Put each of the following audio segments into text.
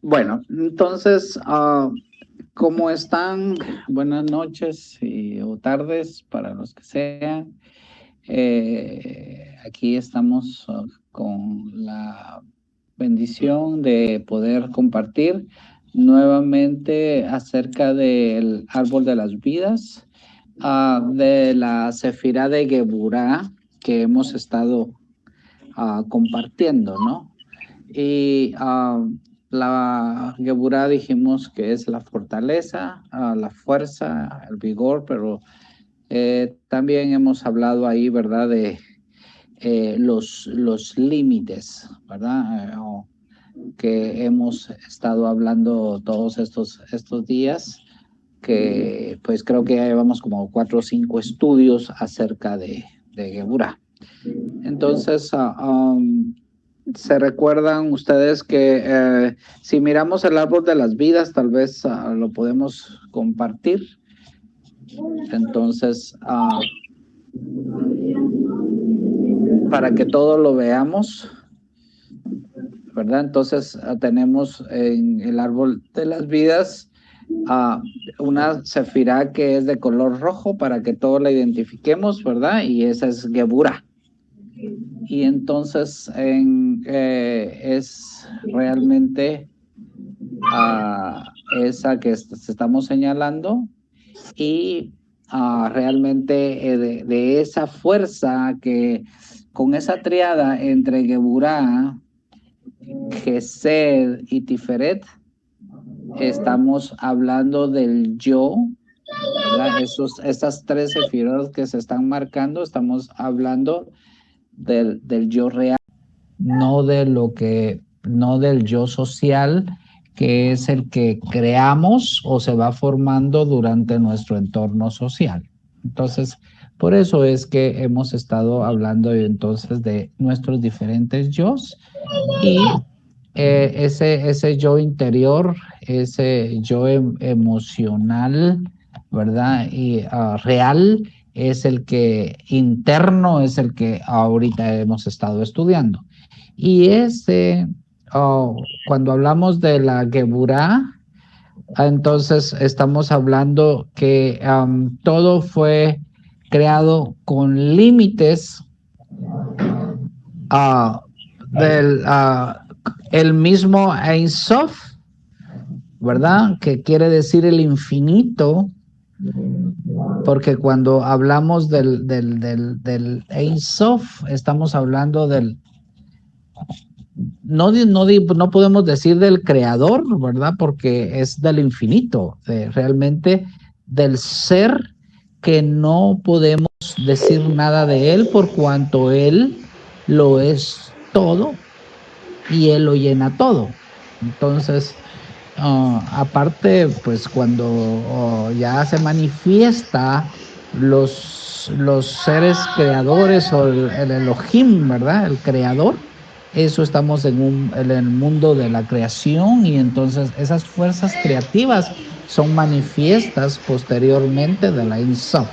Bueno, entonces, ¿cómo están? Buenas noches o tardes para los que sean. Aquí estamos con la bendición de poder compartir nuevamente acerca del árbol de las vidas, de la Sefirá de Geburá que hemos estado compartiendo, ¿no? Y la Geburá dijimos que es la fortaleza, la fuerza, el vigor, pero también hemos hablado ahí, ¿verdad? De los límites, ¿verdad? Que hemos estado hablando todos estos días, que pues creo que ya llevamos como 4 o 5 estudios acerca de Geburá. Entonces, se recuerdan ustedes que si miramos el árbol de las vidas, tal vez lo podemos compartir. Entonces, para que todos lo veamos, ¿verdad? Entonces, tenemos en el árbol de las vidas una sefirá que es de color rojo para que todos la identifiquemos, ¿verdad? Y esa es Geburá. Y entonces es realmente esa que estamos señalando y realmente de esa fuerza que con esa triada entre Geburá, Gesed y Tiferet, estamos hablando del yo, ¿verdad? Esas 13 sefirot que se están marcando, estamos hablando del yo real, no no del yo social, que es el que creamos o se va formando durante nuestro entorno social. Entonces, por eso es que hemos estado hablando entonces de nuestros diferentes yos y ese yo interior, ese yo emocional, ¿verdad? Y real es el que interno, es el que ahorita hemos estado estudiando. Y cuando hablamos de la Geburá, entonces estamos hablando que todo fue creado con límites uh, del el mismo Ein Sof, ¿verdad? Que quiere decir el infinito, porque cuando hablamos del Ein Sof, estamos hablando no podemos decir del creador, ¿verdad? Porque es del infinito, realmente del ser que no podemos decir nada de él por cuanto él lo es todo y él lo llena todo. Entonces, aparte, pues cuando ya se manifiesta los seres creadores o el Elohim, ¿verdad? El creador, eso estamos en el mundo de la creación y entonces esas fuerzas creativas son manifiestas posteriormente de la Ein Sof,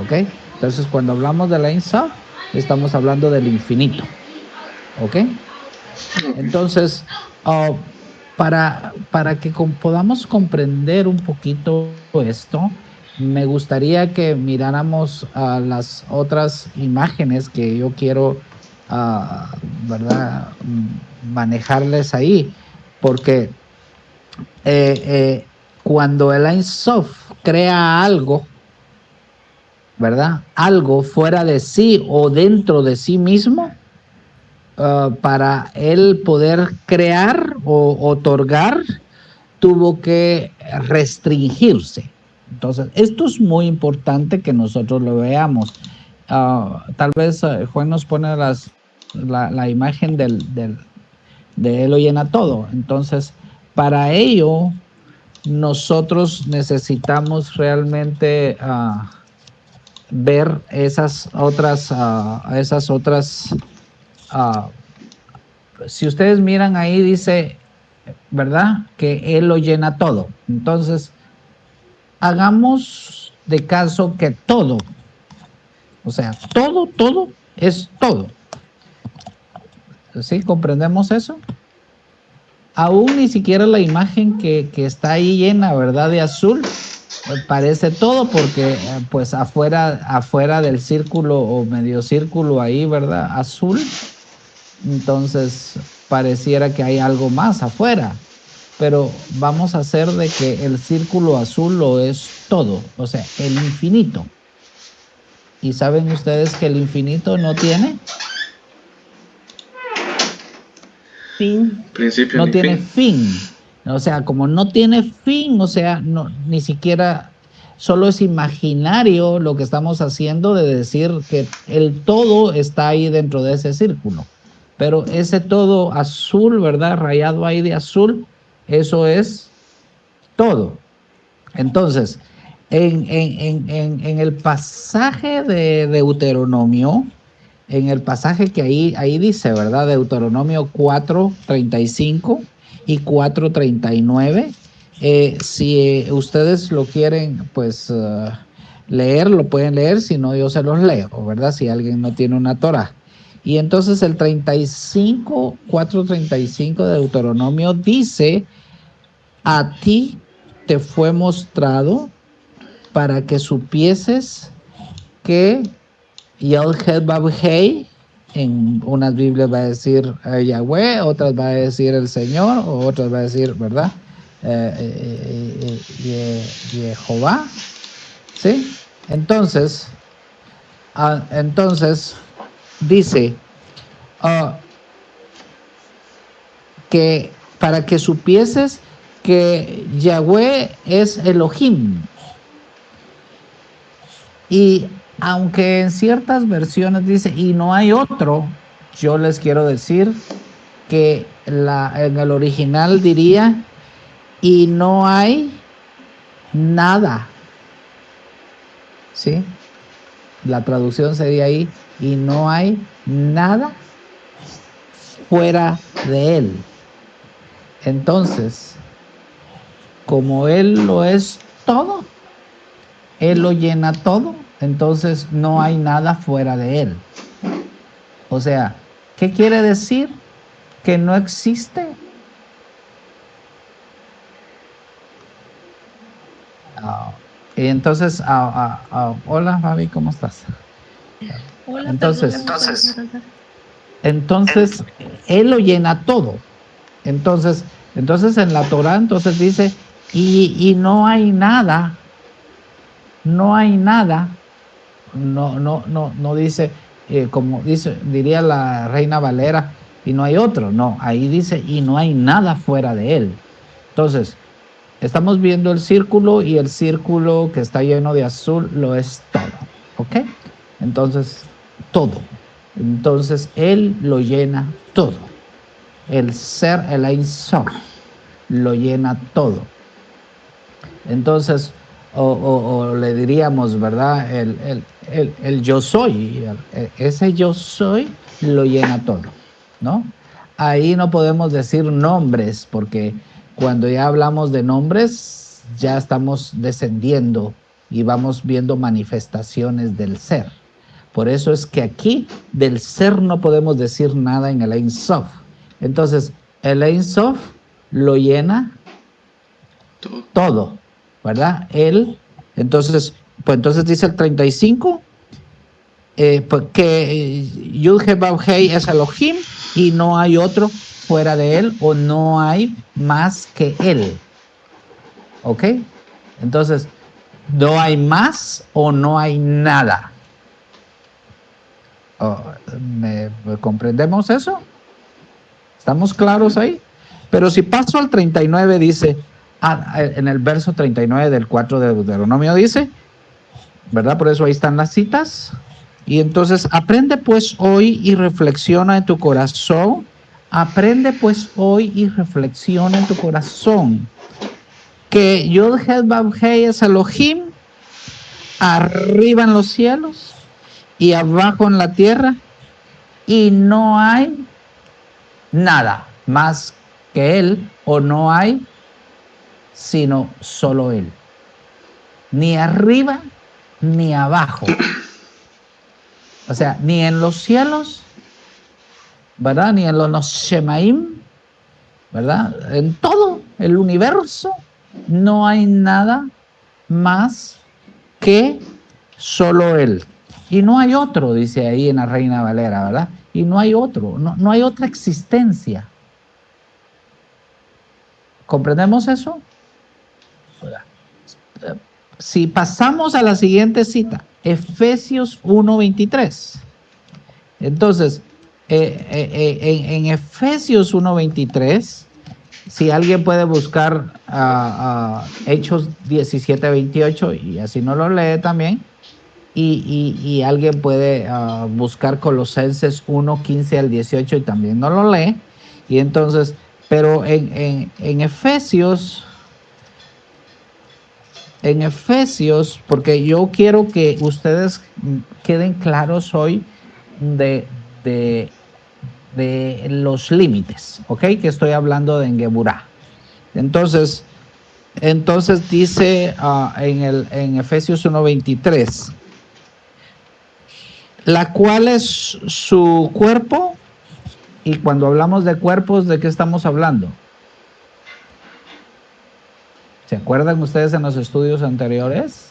¿ok? Entonces cuando hablamos de la Ein Sof, estamos hablando del infinito, ¿ok? Entonces, para que podamos comprender un poquito esto, me gustaría que miráramos las otras imágenes que yo quiero, ¿verdad? Manejarles ahí, porque cuando el Ein Sof crea algo, ¿verdad? Algo fuera de sí o dentro de sí mismo, para él poder crear o otorgar, tuvo que restringirse. Entonces, esto es muy importante que nosotros lo veamos. Tal vez Juan nos pone la imagen de él lo llena todo. Entonces, para ello, nosotros necesitamos realmente ver esas otras, si ustedes miran ahí dice, ¿verdad? Que él lo llena todo. Entonces, hagamos de caso que todo, o sea, todo es todo. ¿Sí? ¿Comprendemos eso? aún ni siquiera la imagen que está ahí llena, ¿verdad? De azul, parece todo porque pues afuera del círculo o medio círculo ahí, ¿verdad? Azul, entonces pareciera que hay algo más afuera, pero vamos a hacer de que el círculo azul lo es todo, o sea, el infinito. ¿Y saben ustedes que el infinito no tiene Fin. Principio no ni tiene fin. fin? O sea, como no tiene fin, o sea, no, ni siquiera, solo es imaginario lo que estamos haciendo de decir que el todo está ahí dentro de ese círculo. Pero ese todo azul, ¿verdad? Rayado ahí de azul, eso es todo. Entonces, en el pasaje de Deuteronomio, en el pasaje que ahí dice, ¿verdad? Deuteronomio 4:35 y 4:39. Si ustedes lo quieren, pues leer, lo pueden leer, si no yo se los leo, ¿verdad? Si alguien no tiene una Torah. Y entonces el 35, 4:35 de Deuteronomio dice, a ti te fue mostrado para que supieses que Yod-Heh-Vav-Heh, en unas Biblias va a decir Yahweh, otras va a decir el Señor, o otras va a decir, ¿verdad? Jehová, ¿sí? Entonces dice que para que supieses que Yahweh es Elohim. Y aunque en ciertas versiones dice, y no hay otro, yo les quiero decir que en el original diría, y no hay nada, ¿sí? La traducción sería ahí, y no hay nada fuera de él. Entonces, como él lo es todo, él lo llena todo, entonces no hay nada fuera de él. O sea, ¿qué quiere decir? Que no existe. Y entonces, hola Fabi, ¿cómo estás? Hola, perdón, Entonces, no me puedes arrancar. entonces, él lo llena todo. Entonces en la Torah, entonces dice, y no hay nada, no dice, como diría la Reina Valera, y no hay otro, no, ahí dice, y no hay nada fuera de él. Entonces, estamos viendo el círculo y el círculo que está lleno de azul lo es todo, ¿ok? Entonces, todo. Entonces, él lo llena todo. El ser, el Ein Sof, lo llena todo. Entonces, o le diríamos, ¿verdad? El yo soy, ese yo soy lo llena todo, ¿no? Ahí no podemos decir nombres, porque cuando ya hablamos de nombres, ya estamos descendiendo y vamos viendo manifestaciones del ser. Por eso es que aquí del ser no podemos decir nada en el Ein Sof. Entonces, el Ein Sof lo llena todo, ¿verdad? Pues entonces dice el 35, pues que Yud-Heh-Vav-Heh es Elohim y no hay otro fuera de él o no hay más que él. ¿Ok? Entonces, no hay más o no hay nada. ¿Me comprendemos eso? ¿Estamos claros ahí? Pero si paso al 39 dice, en el verso 39 del 4 de Deuteronomio dice, ¿verdad? Por eso ahí están las citas. Y entonces, aprende pues hoy y reflexiona en tu corazón. Aprende pues hoy y reflexiona en tu corazón que Yod-Heh-Vav-Heh es Elohim, arriba en los cielos y abajo en la tierra, y no hay nada más que él, o no hay sino solo él, ni arriba ni abajo, o sea, ni en los cielos, ¿verdad? Ni en los Shemaim, ¿verdad? En todo el universo no hay nada más que solo Él. Y no hay otro, dice ahí en la Reina Valera, ¿verdad? Y no hay otro, no hay otra existencia. ¿Comprendemos eso? Si pasamos a la siguiente cita, Efesios 1:23. Entonces, en Efesios 1:23, si alguien puede buscar Hechos 17:28 y así no lo lee también, y alguien puede buscar Colosenses 1:15 al 18 y también no lo lee, y entonces, pero en Efesios, porque yo quiero que ustedes queden claros hoy de los límites, ¿ok? Que estoy hablando de Geburah. Entonces dice en Efesios 1:23, la cual es su cuerpo, y cuando hablamos de cuerpos, ¿de qué estamos hablando? ¿Se acuerdan ustedes en los estudios anteriores?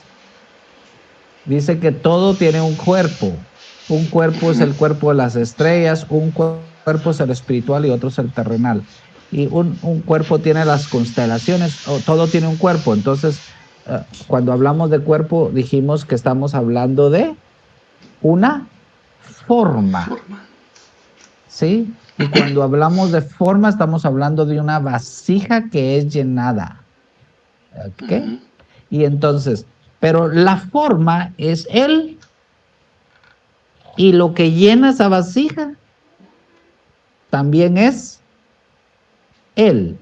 Dice que todo tiene un cuerpo. Un cuerpo es el cuerpo de las estrellas, un cuerpo es el espiritual y otro es el terrenal. Y un cuerpo tiene las constelaciones, todo tiene un cuerpo. Entonces, cuando hablamos de cuerpo, dijimos que estamos hablando de una forma. ¿Sí? Y cuando hablamos de forma, estamos hablando de una vasija que es llenada. ¿Ok? Y entonces, pero la forma es Él, y lo que llena esa vasija también es Él.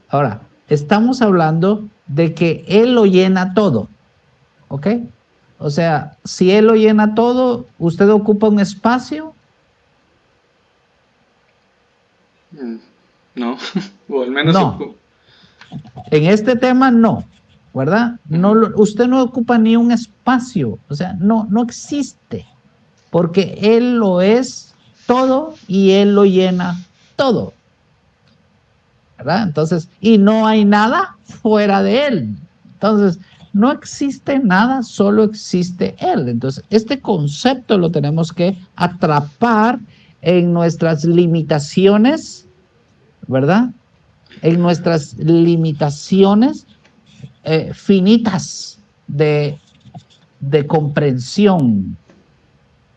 Ahora, estamos hablando de que Él lo llena todo, ¿ok? O sea, si Él lo llena todo, ¿usted ocupa un espacio? No, o al menos no. En este tema no, ¿verdad? No, usted no ocupa ni un espacio, o sea, no existe, porque Él lo es todo y Él lo llena todo, ¿verdad? Entonces, y no hay nada fuera de Él. Entonces, no existe nada, solo existe Él. Entonces, este concepto lo tenemos que atrapar en nuestras limitaciones, ¿verdad? En nuestras limitaciones finitas de comprensión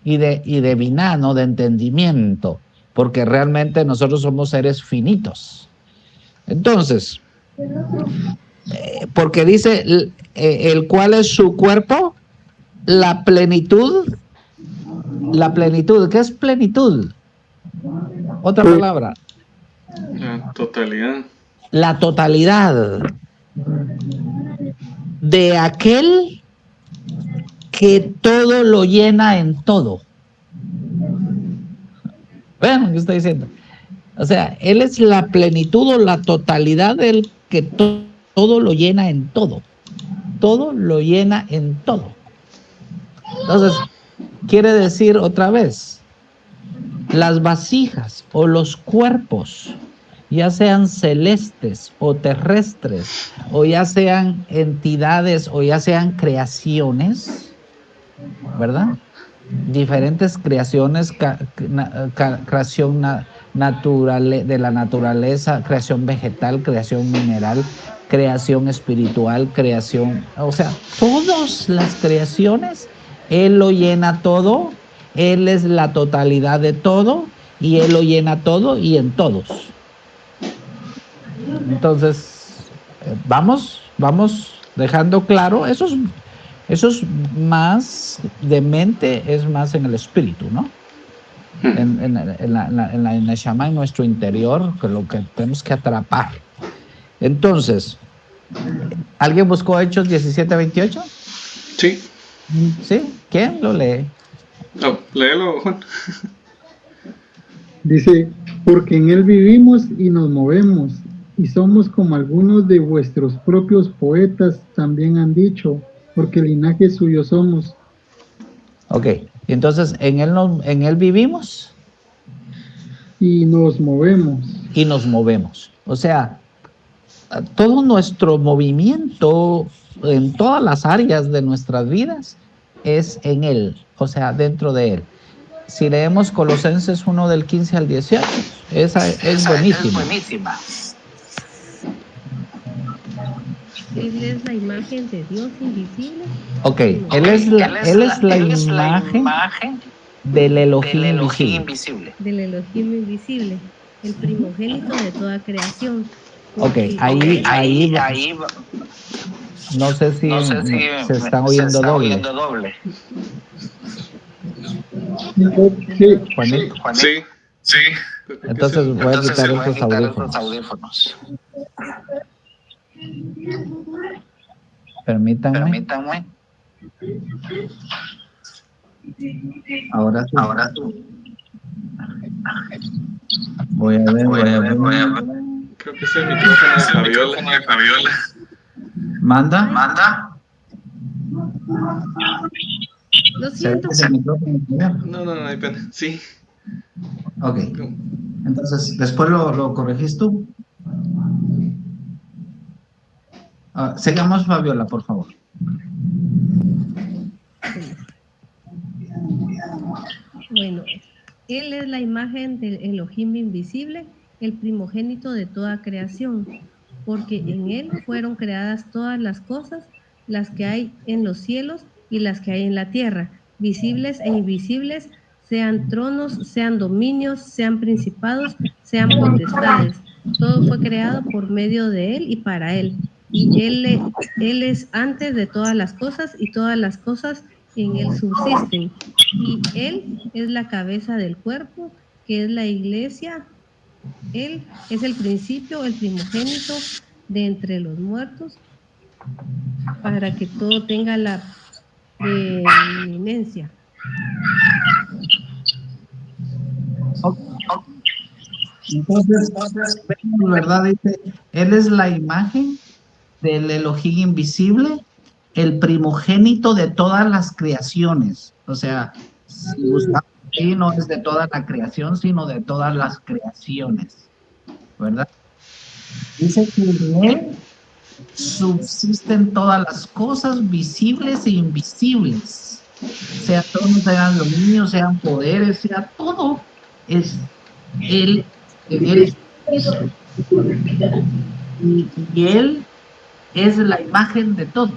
y de vinano, de entendimiento, porque realmente nosotros somos seres finitos. Entonces, porque dice el cual es su cuerpo, la plenitud. ¿Qué es plenitud? Otra palabra. La totalidad. La totalidad de aquel que todo lo llena en todo. Bueno, ¿qué estoy diciendo? O sea, Él es la plenitud o la totalidad del que todo lo llena en todo. Todo lo llena en todo. Entonces, quiere decir otra vez, las vasijas o los cuerpos, ya sean celestes o terrestres, o ya sean entidades o ya sean creaciones, ¿verdad? Diferentes creaciones, creación natural, de la naturaleza, creación vegetal, creación mineral, creación espiritual, creación, o sea, todas las creaciones, Él lo llena todo, Él es la totalidad de todo, y Él lo llena todo y en todos. Entonces, vamos dejando claro, eso es más de mente, es más en el espíritu, ¿no? En la Neshama, en nuestro interior, que lo que tenemos que atrapar. Entonces, ¿alguien buscó Hechos 17:28? Sí. ¿Sí? ¿Quién lo lee? No, léelo, Juan. Dice, porque en Él vivimos y nos movemos, y somos como algunos de vuestros propios poetas también han dicho, porque linaje suyo somos. Ok, entonces, ¿en él vivimos? Y nos movemos. y nos movemos. O sea, todo nuestro movimiento en todas las áreas de nuestras vidas es en Él, o sea, dentro de Él. Si leemos Colosenses 1 del 15 al 18, esa es buenísima. Él es la imagen de Dios invisible. Ok, Él es la imagen del Elohim invisible. Del Elohim invisible, el primogénito de toda creación. Ok, ahí no sé si se están oyendo doble. Sí, Juanito. Sí. Entonces voy a quitar estos audífonos. Permítanme. Ahora sí. Voy a ver. Creo que es el micrófono de Fabiola. ¿Manda? Lo siento. No, hay pena. Sí. Ok. Entonces, después lo corregís tú. Sigamos, Fabiola, por favor. Bueno, Él es la imagen del Elohim invisible, el primogénito de toda creación, porque en Él fueron creadas todas las cosas, las que hay en los cielos y las que hay en la tierra, visibles e invisibles, sean tronos, sean dominios, sean principados, sean potestades. Todo fue creado por medio de Él y para Él. Y Él es antes de todas las cosas y todas las cosas en Él subsisten. Y Él es la cabeza del cuerpo, que es la iglesia. Él es el principio, el primogénito de entre los muertos, para que todo tenga la preeminencia. Entonces, ¿verdad? Dice, Él es la imagen del Elohim invisible, el primogénito de todas las creaciones. O sea, si buscamos ahí, no es de toda la creación, sino de todas las creaciones, ¿verdad? Dice que en Él subsisten todas las cosas visibles e invisibles, sea tronos, sean dominios, sean poderes, sea todo, es Él, en Él y Él es la imagen de todo.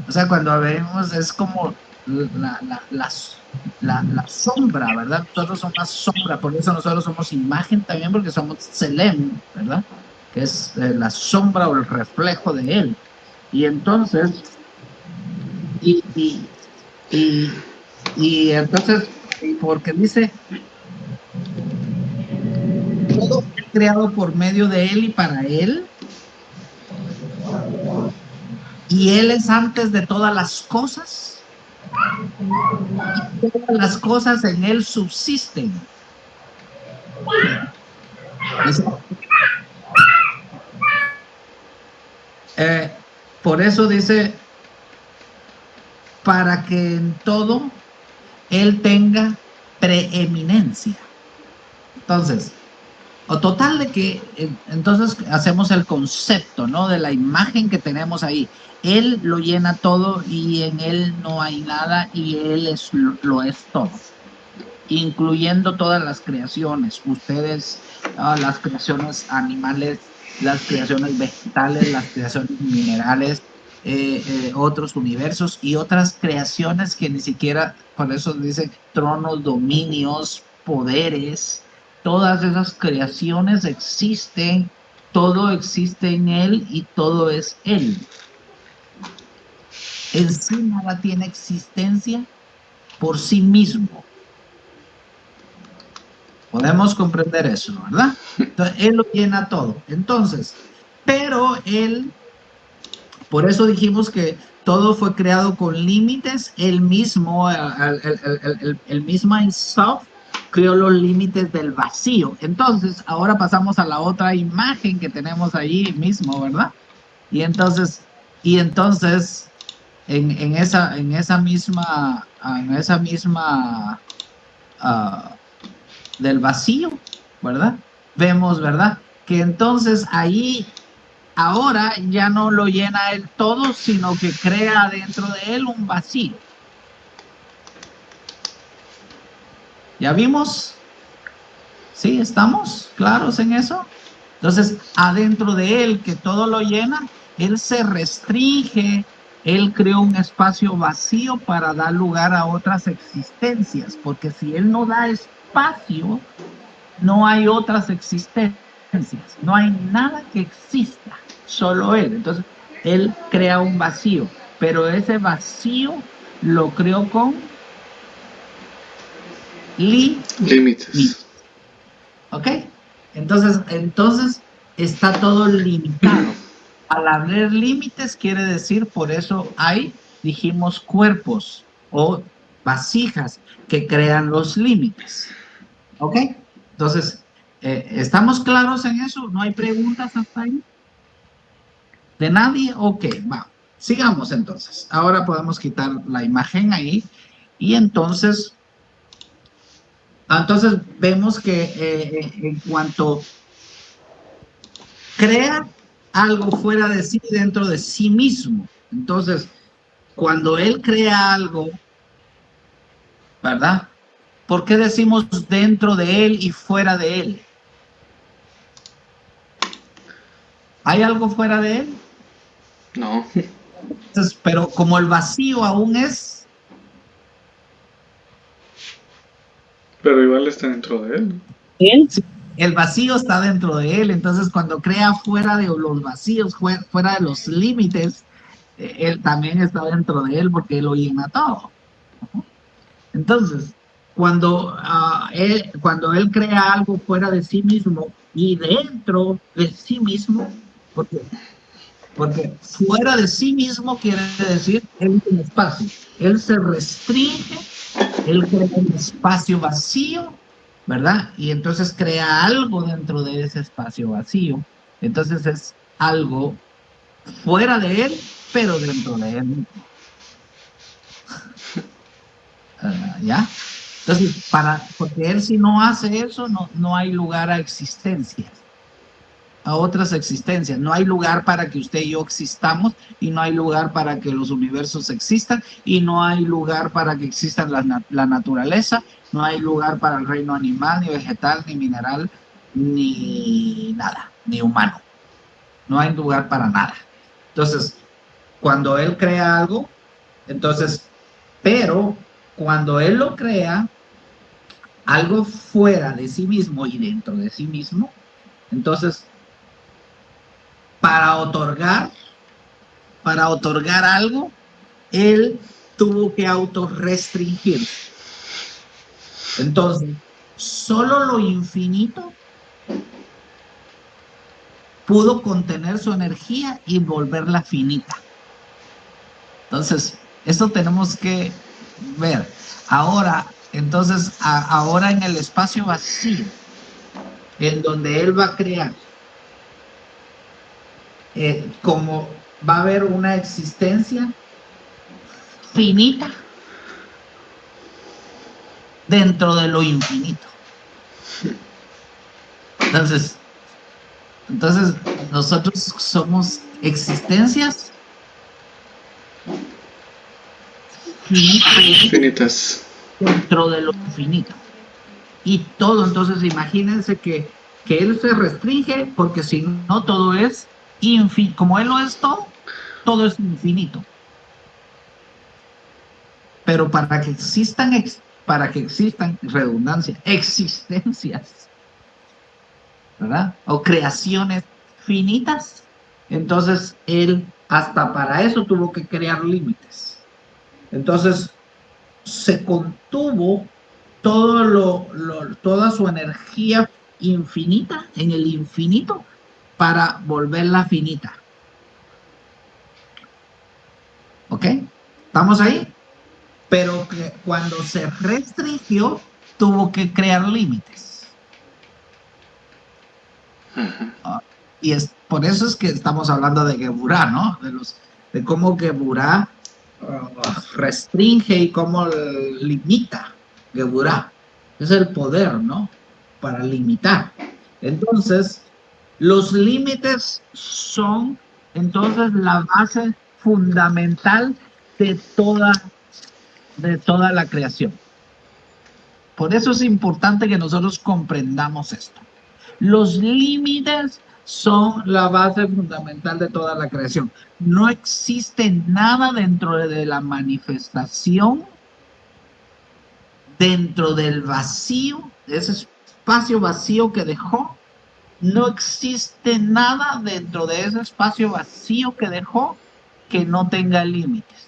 O sea, cuando vemos es como la sombra, ¿verdad? Nosotros somos más sombra, por eso nosotros somos imagen también, porque somos Selem, ¿verdad? Que es la sombra o el reflejo de Él. Y entonces, y entonces, porque dice, todo fue creado por medio de Él y para Él, y Él es antes de todas las cosas, y todas las cosas en Él subsisten. Por eso dice, para que en todo Él tenga preeminencia. Entonces, o total de que, entonces hacemos el concepto, ¿no? De la imagen que tenemos ahí. Él lo llena todo y en Él no hay nada y Él lo es todo, incluyendo todas las creaciones. Ustedes, las creaciones animales, las creaciones vegetales, las creaciones minerales, otros universos y otras creaciones que ni siquiera, por eso dicen tronos, dominios, poderes. Todas esas creaciones existen, todo existe en Él y todo es Él. En sí nada tiene existencia por sí mismo. Podemos comprender eso, ¿verdad? Entonces, Él lo llena todo. Entonces, pero Él, por eso dijimos que todo fue creado con límites. Él mismo, el mismo Insof, creó los límites del vacío. Entonces, ahora pasamos a la otra imagen que tenemos allí mismo, ¿verdad? Y entonces en esa misma del vacío, ¿verdad? Vemos, ¿verdad? Que entonces ahí ahora ya no lo llena él todo, sino que crea dentro de él un vacío. ¿Ya vimos? ¿Sí? ¿Estamos claros en eso? Entonces, adentro de él, que todo lo llena, él se restringe, él creó un espacio vacío para dar lugar a otras existencias, porque si él no da espacio, no hay otras existencias, no hay nada que exista, solo él. Entonces, él crea un vacío, pero ese vacío lo creó con Límites. ¿ok? Entonces está todo limitado. Al haber límites quiere decir, por eso dijimos, cuerpos o vasijas que crean los límites, ¿ok? Entonces, ¿estamos claros en eso? ¿No hay preguntas hasta ahí? ¿De nadie? Ok, va. Sigamos entonces. Ahora podemos quitar la imagen ahí y entonces vemos que en cuanto crea algo fuera de sí, dentro de sí mismo. Entonces, cuando él crea algo, ¿verdad? ¿Por qué decimos dentro de él y fuera de él? ¿Hay algo fuera de él? No. Entonces, pero como el vacío aún es, Pero igual está dentro de él. sí, el vacío está dentro de él. Entonces, cuando crea fuera de los vacíos, fuera de los límites, él también está dentro de él porque él lo llena todo. Entonces, cuando él crea algo fuera de sí mismo y dentro de sí mismo, porque fuera de sí mismo quiere decir él es un espacio, él se restringe, él crea un espacio vacío, ¿verdad? Y entonces crea algo dentro de ese espacio vacío. Entonces es algo fuera de él, pero dentro de él mismo. ¿Ya? Entonces, porque él si no hace eso, no hay lugar a existencias, a otras existencias. No hay lugar para que usted y yo existamos, y no hay lugar para que los universos existan, y no hay lugar para que exista la naturaleza, no hay lugar para el reino animal, ni vegetal, ni mineral, ni nada, ni humano. No hay lugar para nada. Entonces, cuando él crea algo, pero cuando él lo crea, algo fuera de sí mismo y dentro de sí mismo, entonces para otorgar algo, él tuvo que autorrestringirse. Entonces, solo lo infinito pudo contener su energía y volverla finita. Entonces, esto tenemos que ver. Ahora en el espacio vacío, en donde él va a crear, como va a haber una existencia finita dentro de lo infinito. Entonces nosotros somos existencias Finitas. dentro de lo infinito. Y todo, entonces imagínense que él se restringe, porque si no todo es infinito. Como él lo es todo es infinito. Pero para que existan redundancia, existencias, ¿verdad? O creaciones finitas, entonces él hasta para eso tuvo que crear límites. Entonces se contuvo toda su energía infinita en el infinito para volverla finita. ¿Ok? ¿Estamos ahí? Pero que cuando se restringió, tuvo que crear límites. Y por eso es que estamos hablando de Geburah, ¿no? De cómo Geburah restringe y cómo limita Geburah. Es el poder, ¿no? para limitar. Entonces, los límites son entonces la base fundamental de toda la creación. Por eso es importante que nosotros comprendamos esto. Los límites son la base fundamental de toda la creación. No existe nada dentro de la manifestación, dentro del vacío, ese espacio vacío que dejó. No existe nada dentro de ese espacio vacío que dejó que no tenga límites.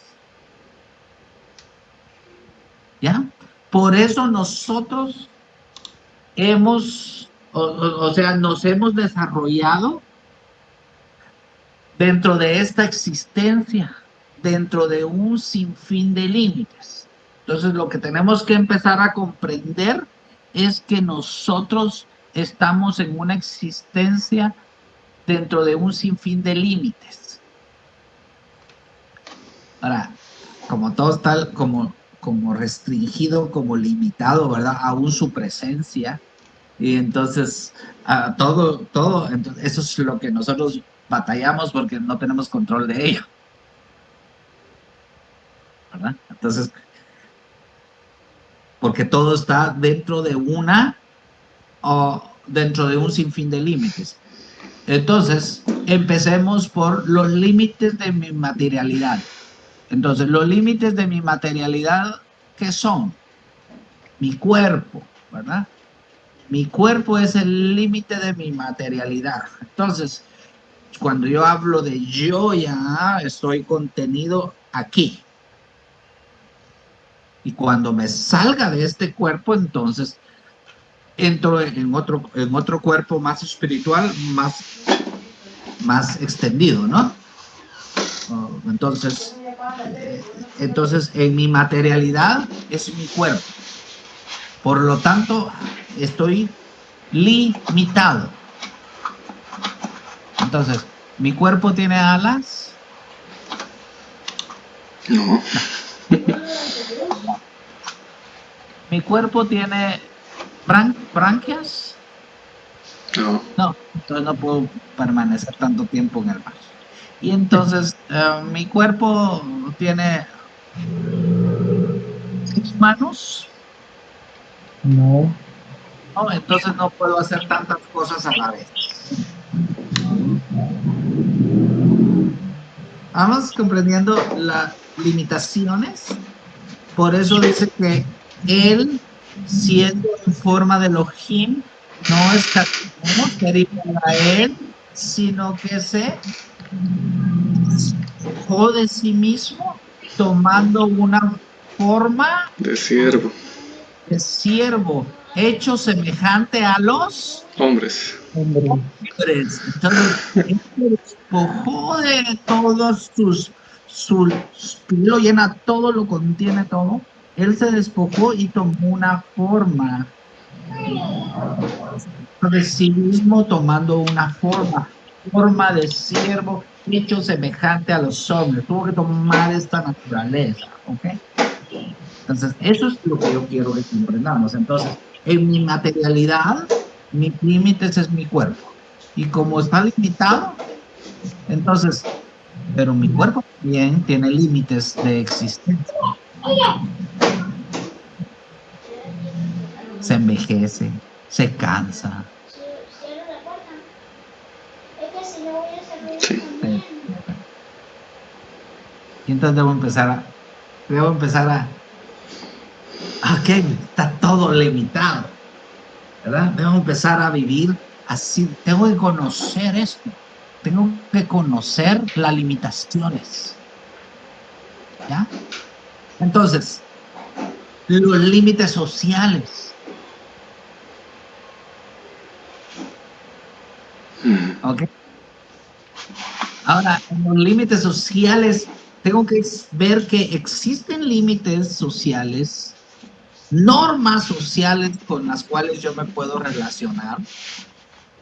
¿Ya? Por eso nosotros nos hemos desarrollado dentro de esta existencia, dentro de un sinfín de límites. Entonces, lo que tenemos que empezar a comprender es que nosotros estamos en una existencia dentro de un sinfín de límites. Ahora, como todo está como restringido, como limitado, ¿verdad? Aún su presencia. Y entonces, entonces, eso es lo que nosotros batallamos porque no tenemos control de ello, ¿verdad? Entonces, porque todo está dentro de dentro de un sinfín de límites. Entonces, empecemos por los límites de mi materialidad. Entonces, los límites de mi materialidad, ¿qué son? Mi cuerpo, ¿verdad? Mi cuerpo es el límite de mi materialidad. Entonces, cuando yo hablo de yo, ya estoy contenido aquí. Y cuando me salga de este cuerpo, entonces entro en otro cuerpo más espiritual, más extendido, ¿no? Entonces, en mi materialidad es mi cuerpo. Por lo tanto, estoy limitado. Entonces, ¿mi cuerpo tiene alas? No. ¿Mi cuerpo tiene branquias? No. No, entonces no puedo permanecer tanto tiempo en el mar. Y entonces, ¿mi cuerpo tiene manos? No. No, entonces no puedo hacer tantas cosas a la vez. Vamos comprendiendo las limitaciones. Por eso dice que él, siendo en forma de Elohim, no es ser igual a él, sino que se despojó de sí mismo, tomando una forma De siervo. de siervo, hecho semejante a los Hombres. hombres. Entonces, él se despojó de todos su lo llena todo, lo contiene todo. Él se despojó y tomó una forma de sí mismo, tomando una forma de siervo, hecho semejante a los hombres. Tuvo que tomar esta naturaleza, ¿ok? Entonces, eso es lo que yo quiero que comprendamos. Entonces, en mi materialidad, mis límites es mi cuerpo. Y como está limitado, entonces, pero mi cuerpo también tiene límites de existencia. Se envejece, se cansa. Sí. Y entonces debo empezar a ok, está todo limitado, ¿verdad? Debo empezar a vivir así, tengo que conocer esto, tengo que conocer las limitaciones, ¿ya? Entonces, los límites sociales, ¿ok? Ahora, en los límites sociales, tengo que ver que existen límites sociales, normas sociales con las cuales yo me puedo relacionar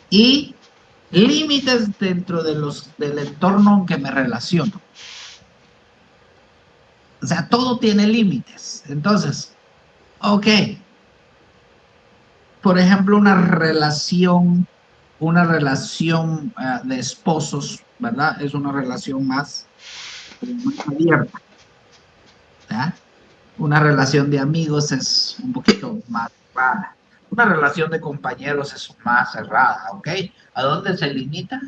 y límites dentro del entorno en que me relaciono. O sea, todo tiene límites. Entonces, ok, por ejemplo, una relación de esposos, ¿verdad? Es una relación más abierta, ¿verdad? Una relación de amigos es un poquito más cerrada. Una relación de compañeros es más cerrada, ¿ok? ¿A dónde se limita?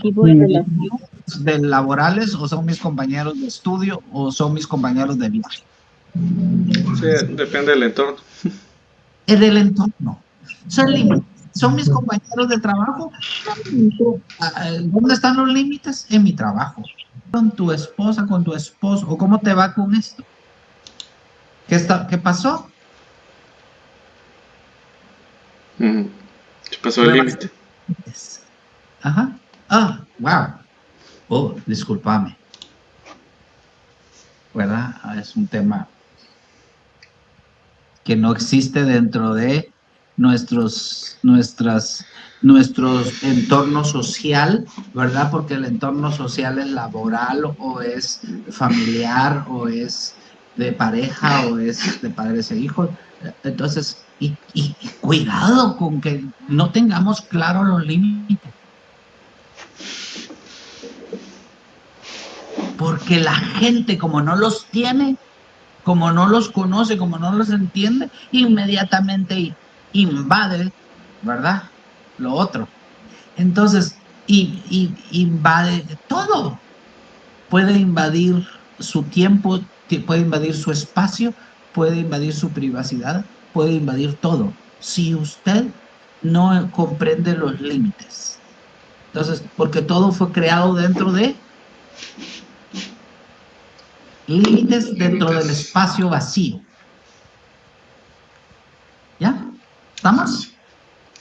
Tipo de relación. ¿De laborales o son mis compañeros de estudio o son mis compañeros de viaje? Sí, depende del entorno. Es del entorno. Son mis compañeros de trabajo. ¿Dónde están los límites? En mi trabajo. Con tu esposa, con tu esposo, o cómo te va con esto. ¿Qué pasó? Se pasó el límite. Ajá. Ah, wow. Oh, discúlpame. ¿Verdad? Es un tema que no existe dentro de nuestros entorno social, ¿verdad? Porque el entorno social es laboral o es familiar o es de pareja o es de padres e hijos. Entonces, y cuidado con que no tengamos claros los límites. Porque la gente, como no los tiene, como no los conoce, como no los entiende, inmediatamente invade, ¿verdad? Lo otro. Entonces, invade todo. Puede invadir su tiempo, puede invadir su espacio, puede invadir su privacidad, puede invadir todo. Si usted no comprende los límites. Entonces, porque todo fue creado dentro de límites dentro del espacio vacío. ¿Ya? ¿Estamos?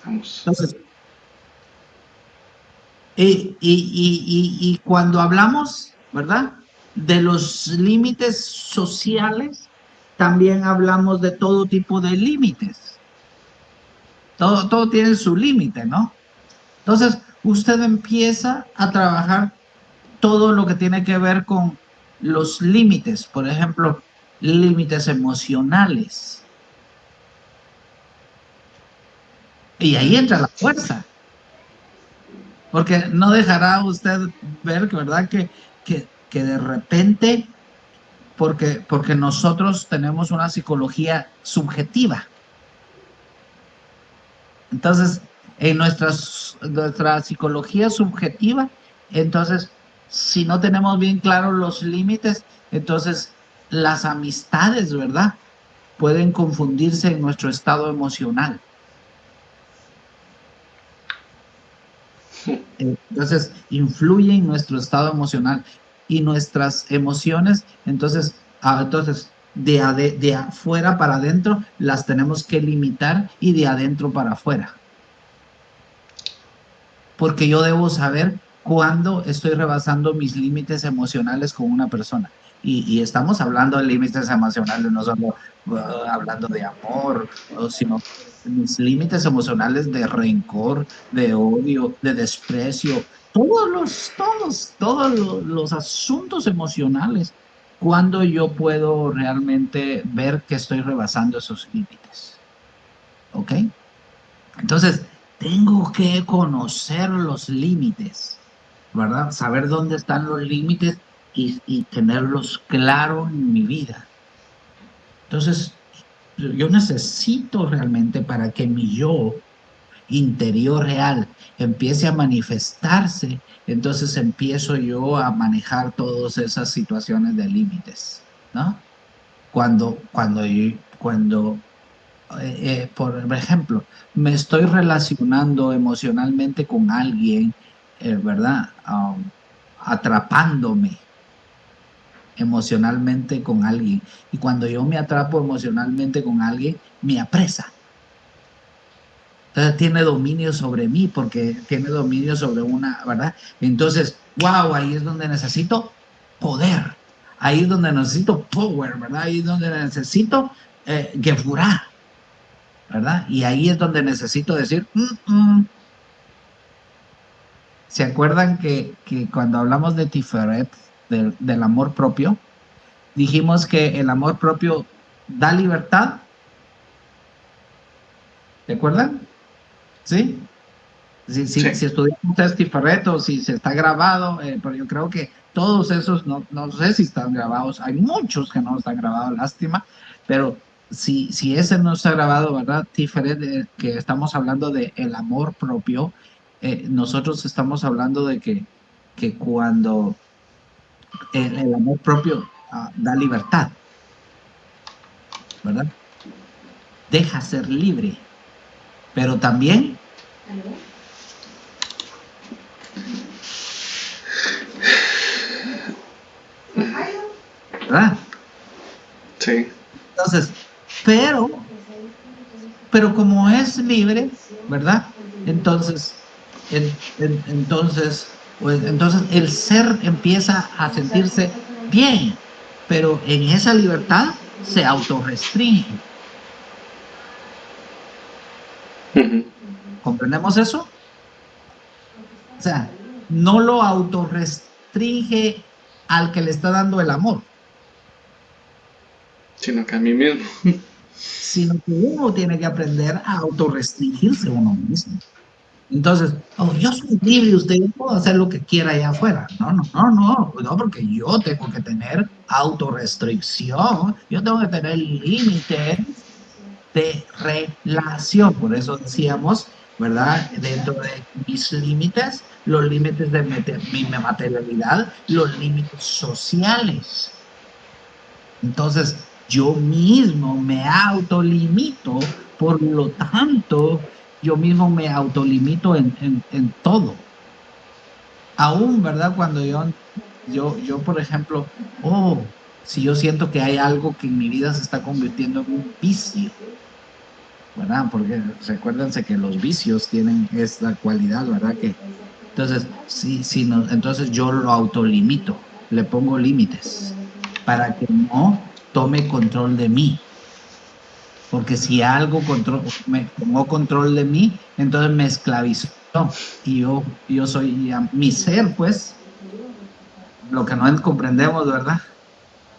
Vamos. Entonces, y cuando hablamos, ¿verdad? De los límites sociales, también hablamos de todo tipo de límites. Todo tiene su límite, ¿no? Entonces, usted empieza a trabajar todo lo que tiene que ver con los límites, por ejemplo, límites emocionales. Y ahí entra la fuerza. Porque no dejará usted ver, ¿verdad? Que de repente, porque nosotros tenemos una psicología subjetiva. Entonces, en nuestra psicología subjetiva, entonces, si no tenemos bien claros los límites, entonces las amistades, ¿verdad? Pueden confundirse en nuestro estado emocional. Entonces, influye en nuestro estado emocional y nuestras emociones, entonces de afuera para adentro las tenemos que limitar y de adentro para afuera. Porque yo debo saber cuándo estoy rebasando mis límites emocionales con una persona. Y estamos hablando de límites emocionales, no solo hablando de amor, sino mis límites emocionales de rencor, de odio, de desprecio, todos los asuntos emocionales, cuando yo puedo realmente ver que estoy rebasando esos límites. ¿Ok? Entonces, tengo que conocer los límites, ¿verdad? Saber dónde están los límites y tenerlos claros en mi vida. Entonces, yo necesito realmente para que mi yo interior real empiece a manifestarse, entonces empiezo yo a manejar todas esas situaciones de límites, ¿no? Cuando por ejemplo, me estoy relacionando emocionalmente con alguien, ¿verdad? Atrapándome emocionalmente con alguien. Y cuando yo me atrapo emocionalmente con alguien, me apresa. Entonces tiene dominio sobre mí porque tiene dominio sobre una, ¿verdad? Entonces, wow, ahí es donde necesito poder. Ahí es donde necesito power, ¿verdad? Ahí es donde necesito gefurá, ¿verdad? Y ahí es donde necesito decir, ¿Se acuerdan que cuando hablamos de Tiferet, del amor propio, dijimos que el amor propio da libertad. ¿De acuerdan? ¿Sí? Si estudiamos Testi Ferretto, si se está grabado, pero yo creo que todos esos, no sé si están grabados, hay muchos que no están grabados, lástima, pero si ese no está grabado, ¿verdad? Tiferet, que estamos hablando de el amor propio, nosotros estamos hablando de que cuando el amor propio da libertad, ¿verdad? Deja ser libre, pero también, ¿verdad? Sí. Entonces, pero como es libre, ¿verdad? Entonces, entonces el ser empieza a sentirse bien, pero en esa libertad se autorrestringe. ¿Comprendemos eso? O sea, no lo autorrestringe al que le está dando el amor, Sino que a mí mismo. sino que uno tiene que aprender a autorrestringirse uno mismo. Entonces, yo soy libre, usted puede hacer lo que quiera allá afuera. No, porque yo tengo que tener autorrestricción, yo tengo que tener límites de relación. Por eso decíamos, ¿verdad? Dentro de mis límites, los límites de mi materialidad, los límites sociales. Entonces, yo mismo me autolimito, por lo tanto, yo mismo me autolimito en todo. Aún, ¿verdad? Cuando yo, por ejemplo, si yo siento que hay algo que en mi vida se está convirtiendo en un vicio, ¿verdad? Porque recuérdense que los vicios tienen esta cualidad, ¿verdad? Entonces, entonces yo lo autolimito, le pongo límites para que no tome control de mí. Porque si algo me tomó control de mí, entonces me esclavizó. Y yo soy mi ser, pues, lo que no comprendemos, ¿verdad?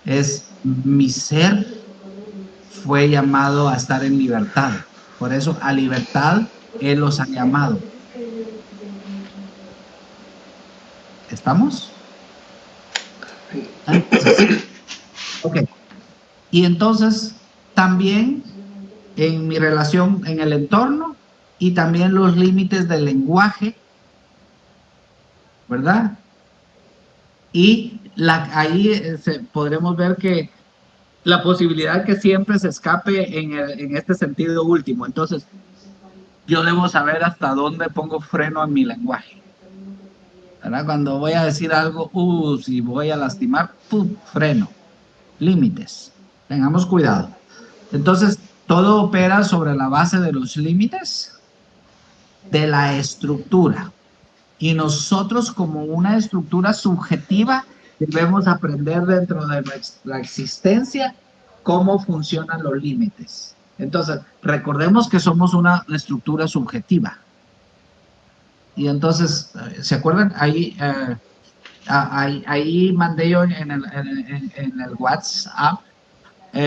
Es mi ser fue llamado a estar en libertad. Por eso a libertad Él los ha llamado. ¿Estamos? Ok. Y entonces también en mi relación en el entorno y también los límites del lenguaje, ¿verdad? Y ahí podremos ver que la posibilidad que siempre se escape en este sentido último. Entonces, yo debo saber hasta dónde pongo freno en mi lenguaje, ¿verdad? Cuando voy a decir algo, si voy a lastimar, freno, límites, tengamos cuidado. Entonces, todo opera sobre la base de los límites de la estructura. Y nosotros, como una estructura subjetiva, debemos aprender dentro de nuestra existencia cómo funcionan los límites. Entonces, recordemos que somos una estructura subjetiva. Y entonces, ¿se acuerdan? Ahí mandé yo en el WhatsApp,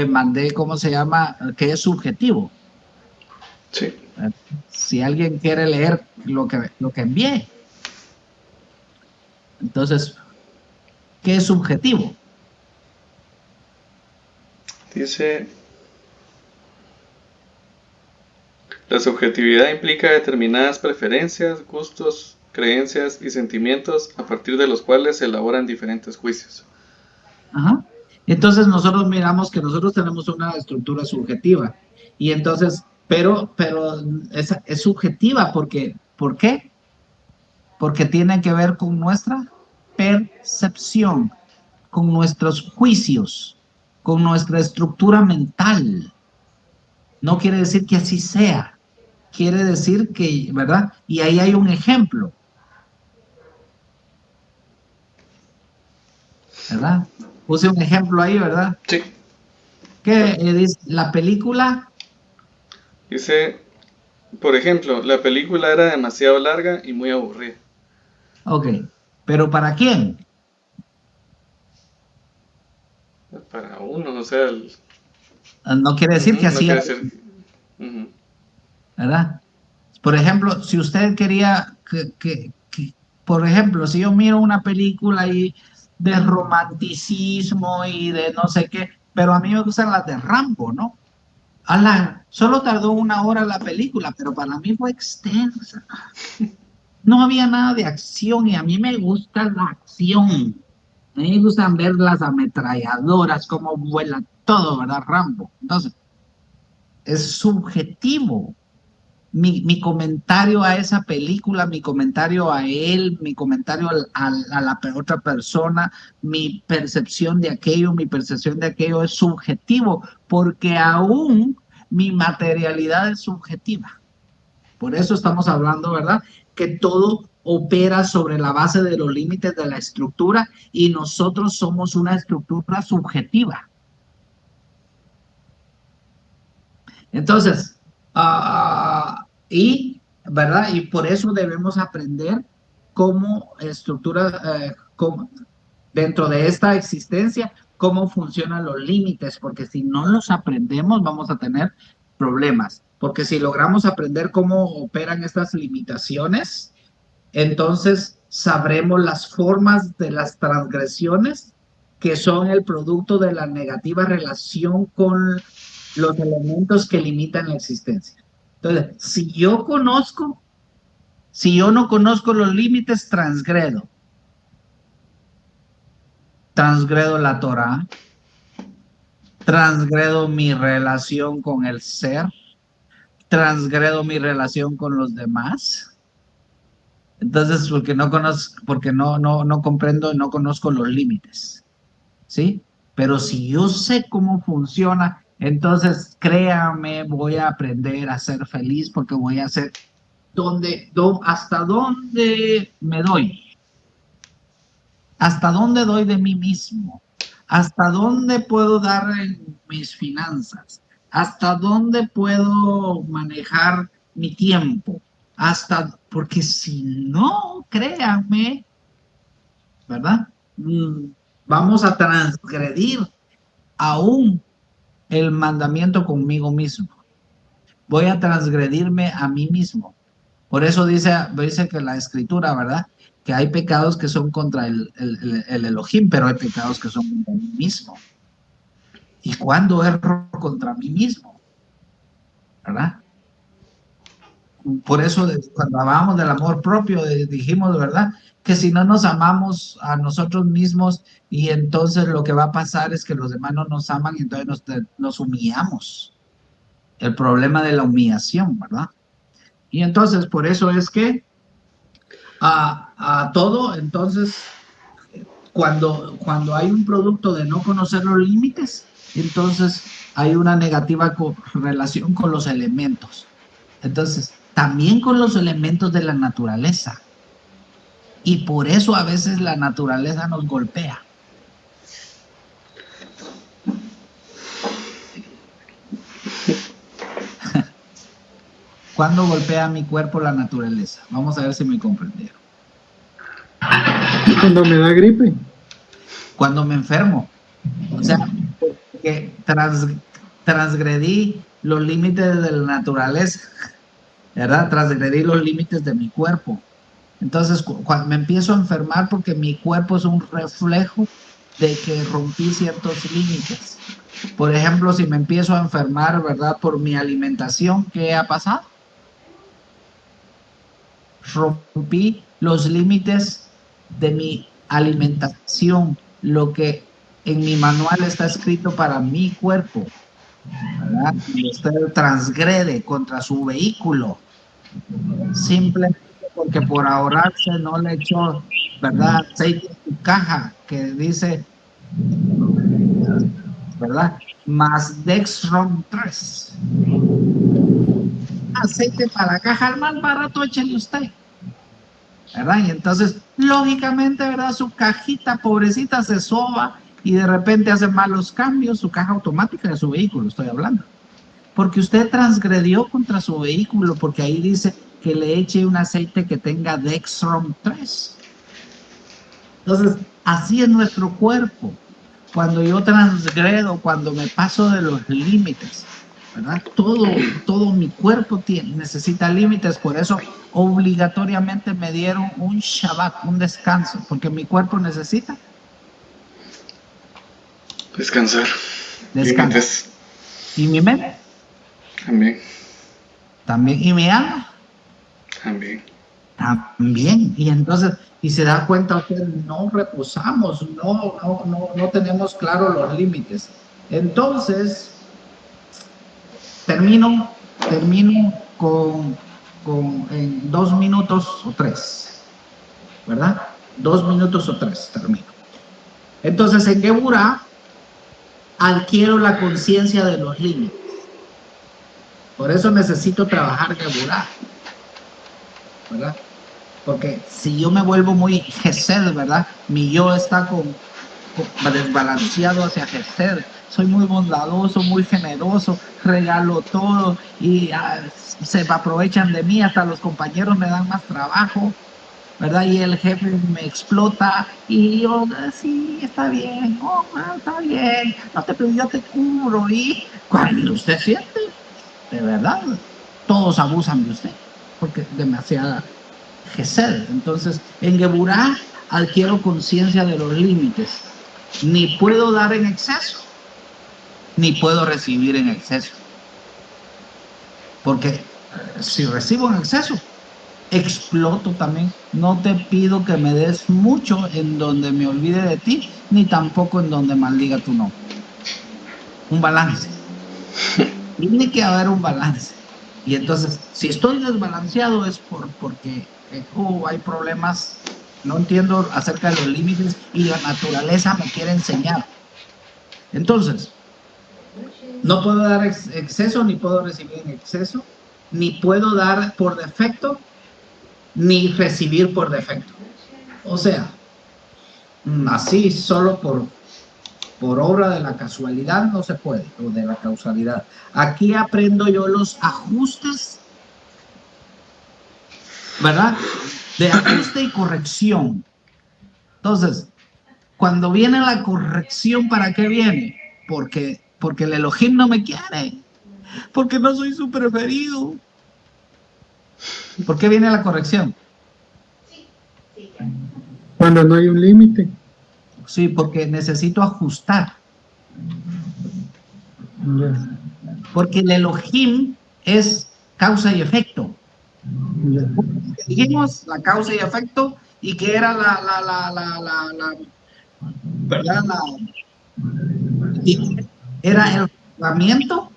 mandé, ¿cómo se llama? ¿Qué es subjetivo? Sí. Si alguien quiere leer lo que envié. Entonces, ¿qué es subjetivo? Dice, la subjetividad implica determinadas preferencias, gustos, creencias y sentimientos a partir de los cuales se elaboran diferentes juicios. Ajá. Entonces nosotros miramos que nosotros tenemos una estructura subjetiva y entonces, pero es subjetiva porque, ¿por qué? Porque tiene que ver con nuestra percepción, con nuestros juicios, con nuestra estructura mental. No quiere decir que así sea, quiere decir que, ¿verdad? Y ahí hay un ejemplo, ¿verdad? Puse un ejemplo ahí, ¿verdad? Sí. Que dice la película. Dice, por ejemplo, la película era demasiado larga y muy aburrida. Ok, pero ¿para quién? para uno, o sea, No quiere decir que no así, quiere decir, ujú, ¿verdad? Por ejemplo, si usted quería por ejemplo, si yo miro una película ahí de romanticismo y de no sé qué, pero a mí me gustan las de Rambo, ¿no? Solo tardó 1 hora la película, pero para mí fue extensa. No había nada de acción y a mí me gusta la acción. A mí me gustan ver las ametralladoras, cómo vuela todo, ¿verdad? Rambo. Entonces, es subjetivo. Mi comentario a esa película, mi comentario a él, mi comentario a la otra persona, mi percepción de aquello, mi percepción de aquello es subjetivo, porque aún mi materialidad es subjetiva. Por eso estamos hablando, ¿verdad? Que todo opera sobre la base de los límites de la estructura y nosotros somos una estructura subjetiva. Entonces, ¿verdad? Y por eso debemos aprender cómo dentro de esta existencia, cómo funcionan los límites, porque si no los aprendemos vamos a tener problemas, porque si logramos aprender cómo operan estas limitaciones, entonces sabremos las formas de las transgresiones que son el producto de la negativa relación con los elementos que limitan la existencia. Entonces, si yo no conozco los límites, transgredo la Torah, transgredo mi relación con el ser, transgredo mi relación con los demás. Entonces, porque no comprendo, no conozco los límites, ¿sí? Pero si yo sé cómo funciona, entonces créame, voy a aprender a ser feliz porque voy a ser hasta dónde me doy, hasta dónde doy de mí mismo, hasta dónde puedo dar en mis finanzas, hasta dónde puedo manejar mi tiempo, porque si no, créanme, ¿verdad? Vamos a transgredir aún el mandamiento conmigo mismo. Voy a transgredirme a mí mismo. Por eso dice que la escritura, ¿verdad? Que hay pecados que son contra el Elohim, pero hay pecados que son contra mí mismo. ¿Y cuándo erro contra mí mismo? ¿Verdad? Por eso cuando hablábamos del amor propio, dijimos, ¿verdad? Que si no nos amamos a nosotros mismos y entonces lo que va a pasar es que los demás no nos aman y entonces nos humillamos. El problema de la humillación, ¿verdad? Y entonces por eso es que a todo, entonces, cuando hay un producto de no conocer los límites, entonces hay una negativa relación con los elementos. Entonces, también con los elementos de la naturaleza. Y por eso a veces la naturaleza nos golpea. ¿Cuándo golpea mi cuerpo la naturaleza? Vamos a ver si me comprendieron. Cuando me da gripe. Cuando me enfermo. O sea, que transgredí los límites de la naturaleza, ¿verdad? Transgredí los límites de mi cuerpo. Entonces, cuando me empiezo a enfermar porque mi cuerpo es un reflejo de que rompí ciertos límites. Por ejemplo, si me empiezo a enfermar, ¿verdad? Por mi alimentación, ¿qué ha pasado? Rompí los límites de mi alimentación, lo que en mi manual está escrito para mi cuerpo, ¿verdad? Y usted transgrede contra su vehículo, simplemente porque por ahorrarse no le echó, ¿verdad? Aceite en su caja que dice, ¿verdad? Más Dexron 3. Aceite para caja, el más barato, échele usted, ¿verdad? Y entonces, lógicamente, ¿verdad? Su cajita pobrecita se soba y de repente hace malos cambios, su caja automática de su vehículo, estoy hablando. Porque usted transgredió contra su vehículo, porque ahí dice que le eche un aceite que tenga Dexron 3. Entonces, así es nuestro cuerpo. cuando yo transgredo, cuando me paso de los límites, ¿verdad? Todo mi cuerpo necesita límites, por eso obligatoriamente me dieron un Shabbat, un descanso, porque mi cuerpo necesita Descansar. descanso. Límites. Y mi mente también, y mi alma también. Y entonces, y se da cuenta usted, no reposamos, no tenemos claro los límites. Entonces, termino en 2 minutos o 3, ¿verdad? 2 minutos o 3 termino. Entonces, en Geburá adquiero la conciencia de los límites. Por eso necesito trabajar Geburá, ¿verdad? Porque si yo me vuelvo muy Gesed, ¿verdad? Mi yo está desbalanceado hacia Gesed. Soy muy bondadoso, muy generoso, regalo todo y se aprovechan de mí, hasta los compañeros me dan más trabajo, ¿verdad? Y el jefe me explota y yo, sí, está bien, está bien, no te pido, yo te cubro. Y cuando usted siente, de verdad, todos abusan de usted, porque demasiada Gesed. Entonces, en Geburá adquiero conciencia de los límites. Ni puedo dar en exceso, ni puedo recibir en exceso. Porque si recibo en exceso, exploto también. No te pido que me des mucho en donde me olvide de ti, ni tampoco en donde maldiga tu nombre. Un balance. Tiene que haber un balance. Y entonces, si estoy desbalanceado es porque hay problemas, no entiendo acerca de los límites y la naturaleza me quiere enseñar. Entonces, no puedo dar exceso, ni puedo recibir en exceso, ni puedo dar por defecto, ni recibir por defecto. O sea, así solo por obra de la casualidad no se puede, o de la causalidad. Aquí aprendo yo los ajustes, ¿verdad? De ajuste y corrección. Entonces, cuando viene la corrección, ¿para qué viene? Porque el Elohim no me quiere, porque no soy su preferido. ¿Por qué viene la corrección? Cuando no hay un límite. Sí, porque necesito ajustar. Yes. Porque el Elohim es causa y efecto. Yes. Dijimos la causa y efecto, y que era ¿verdad? Era el tratamiento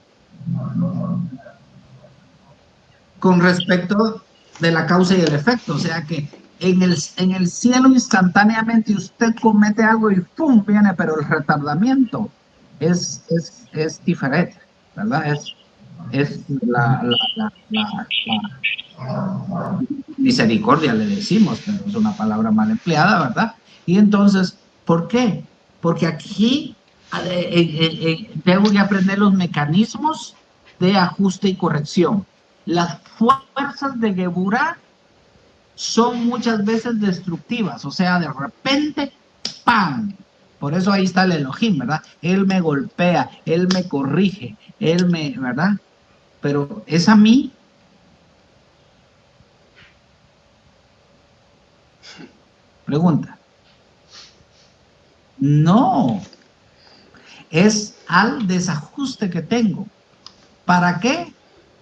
con respecto de la causa y el efecto. O sea que en el cielo instantáneamente usted comete algo y ¡pum! Viene, pero el retardamiento es diferente, ¿verdad? Es la misericordia, le decimos, pero es una palabra mal empleada, ¿verdad? Y entonces, ¿por qué? Porque aquí tengo que aprender los mecanismos de ajuste y corrección. Las fuerzas de Geburá son muchas veces destructivas, o sea, de repente, ¡pam! Por eso ahí está el Elohim, ¿verdad? Él me golpea, él me corrige, ¿verdad? Pero es a mí. Pregunta. No, es al desajuste que tengo. ¿Para qué?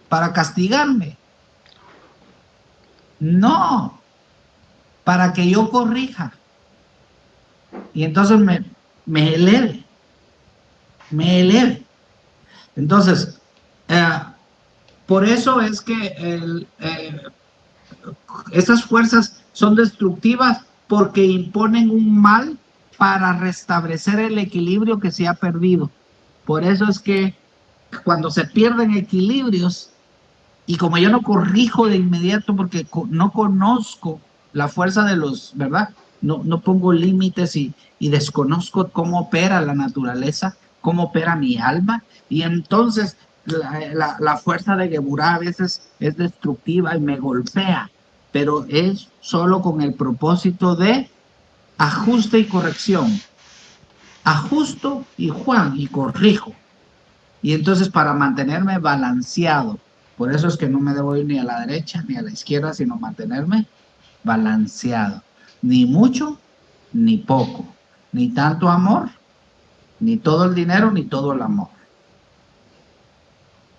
¿Para castigarme? No, para que yo corrija. Y entonces me eleve. Entonces, por eso es que estas fuerzas son destructivas, porque imponen un mal para restablecer el equilibrio que se ha perdido. Por eso es que cuando se pierden equilibrios, y como yo no corrijo de inmediato porque no conozco la fuerza de los, ¿verdad? No pongo límites y desconozco cómo opera la naturaleza, cómo opera mi alma, y entonces la fuerza de Geburá a veces es destructiva y me golpea, pero es solo con el propósito de ajuste y corrección. ajusto y Juan y corrijo. Y entonces para mantenerme balanceado, por eso es que no me debo ir ni a la derecha ni a la izquierda, sino mantenerme balanceado. Ni mucho, ni poco. Ni tanto amor, ni todo el dinero, ni todo el amor.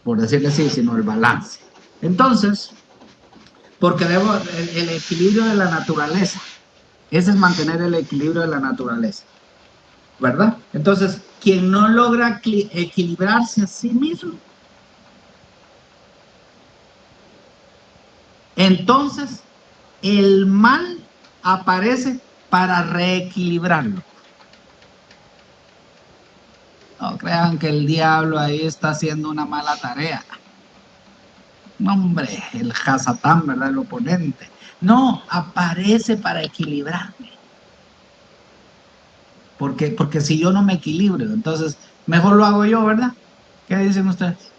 Por decirle así, sino el balance. Entonces, porque debo el equilibrio de la naturaleza. Ese es mantener el equilibrio de la naturaleza. ¿Verdad? Entonces, quien no logra equilibrarse a sí mismo, entonces el mal aparece para reequilibrarlo. No crean que el diablo ahí está haciendo una mala tarea. No, hombre, el Hasatán, ¿verdad? El oponente. No, aparece para equilibrarme. Porque si yo no me equilibro, entonces mejor lo hago yo, ¿verdad? ¿Qué dicen ustedes?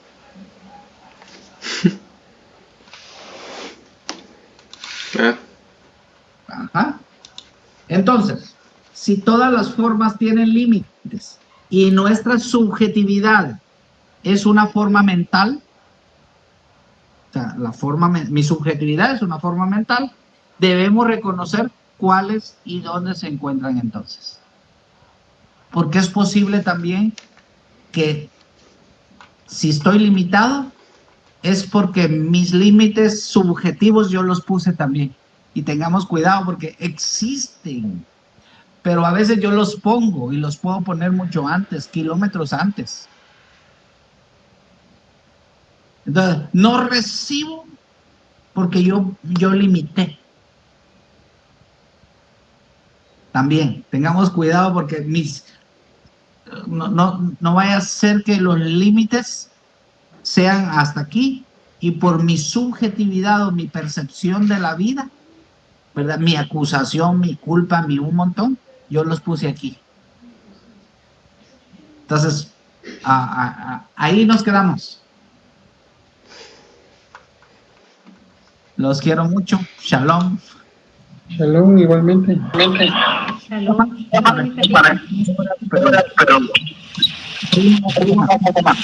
Ajá. Entonces, si todas las formas tienen límites y nuestra subjetividad es una forma mental, o sea, mi subjetividad es una forma mental, debemos reconocer cuáles y dónde se encuentran entonces. Porque es posible también que si estoy limitado, es porque mis límites subjetivos yo los puse también. Y tengamos cuidado porque existen, pero a veces yo los pongo y los puedo poner mucho antes, kilómetros antes. Entonces, no recibo porque yo limité. También, tengamos cuidado porque no vaya a ser que los límites sean hasta aquí y por mi subjetividad o mi percepción de la vida, ¿verdad? Mi acusación, mi culpa, un montón, yo los puse aquí. Entonces, ahí nos quedamos. Los quiero mucho. Shalom. Shalom, igualmente. Shalom. Pero un poco más.